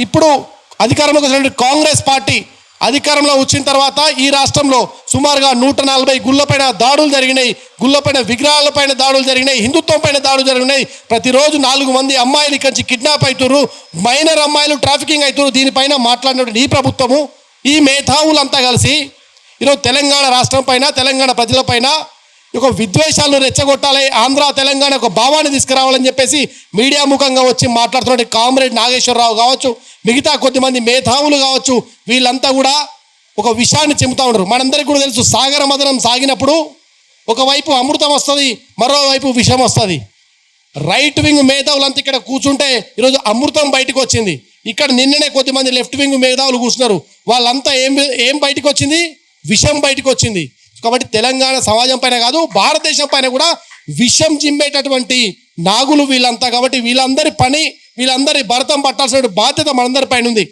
ఇప్పుడు అధికారంలోకి వచ్చినటువంటి కాంగ్రెస్ పార్టీ అధికారంలో వచ్చిన తర్వాత ఈ రాష్ట్రంలో సుమారుగా 140 గుళ్ళపైన దాడులు జరిగినాయి, గుళ్ళపైన విగ్రహాలపైన దాడులు జరిగినాయి, హిందుత్వం పైన దాడులు జరిగినాయి. ప్రతిరోజు 4 మంది అమ్మాయిలు ఇక్కడి నుంచి కిడ్నాప్ అవుతున్నారు, మైనర్ అమ్మాయిలు ట్రాఫికింగ్ అవుతున్నారు. దీనిపైన మాట్లాడినటువంటి ఈ ప్రభుత్వము, ఈ మేధావులంతా కలిసి ఈరోజు తెలంగాణ రాష్ట్రం పైన, తెలంగాణ ప్రజలపైన ఒక విద్వేషాలను రెచ్చగొట్టాలి, ఆంధ్ర తెలంగాణ ఒక భావాన్ని తీసుకురావాలని చెప్పేసి మీడియా ముఖంగా వచ్చి మాట్లాడుతున్నటువంటి కామ్రేడ్ నాగేశ్వరరావు కావచ్చు, మిగతా కొద్దిమంది మేధావులు కావచ్చు, వీళ్ళంతా కూడా ఒక విషయాన్ని చెబుతూ ఉన్నారు. మనందరికీ కూడా తెలుసు, సాగర మదనం సాగినప్పుడు ఒకవైపు అమృతం వస్తుంది, మరోవైపు విషం వస్తుంది. రైట్ వింగ్ మేధావులంతా ఇక్కడ కూర్చుంటే ఈరోజు అమృతం బయటకు వచ్చింది. ఇక్కడ నిన్ననే కొద్దిమంది లెఫ్ట్ వింగ్ మేధావులు కూర్చున్నారు, వాళ్ళంతా ఏం బయటకు వచ్చింది? విషం బయటకు వచ్చింది. కాబట్టి తెలంగాణ సమాజం పైన కాదు, భారతదేశం పైన కూడా విషం జిమ్మేటటువంటి నాగులు వీళ్ళంతా. కాబట్టి వీళ్ళందరి భరతం పట్టాల్సిన బాధ్యత మనందరి పైన ఉంది.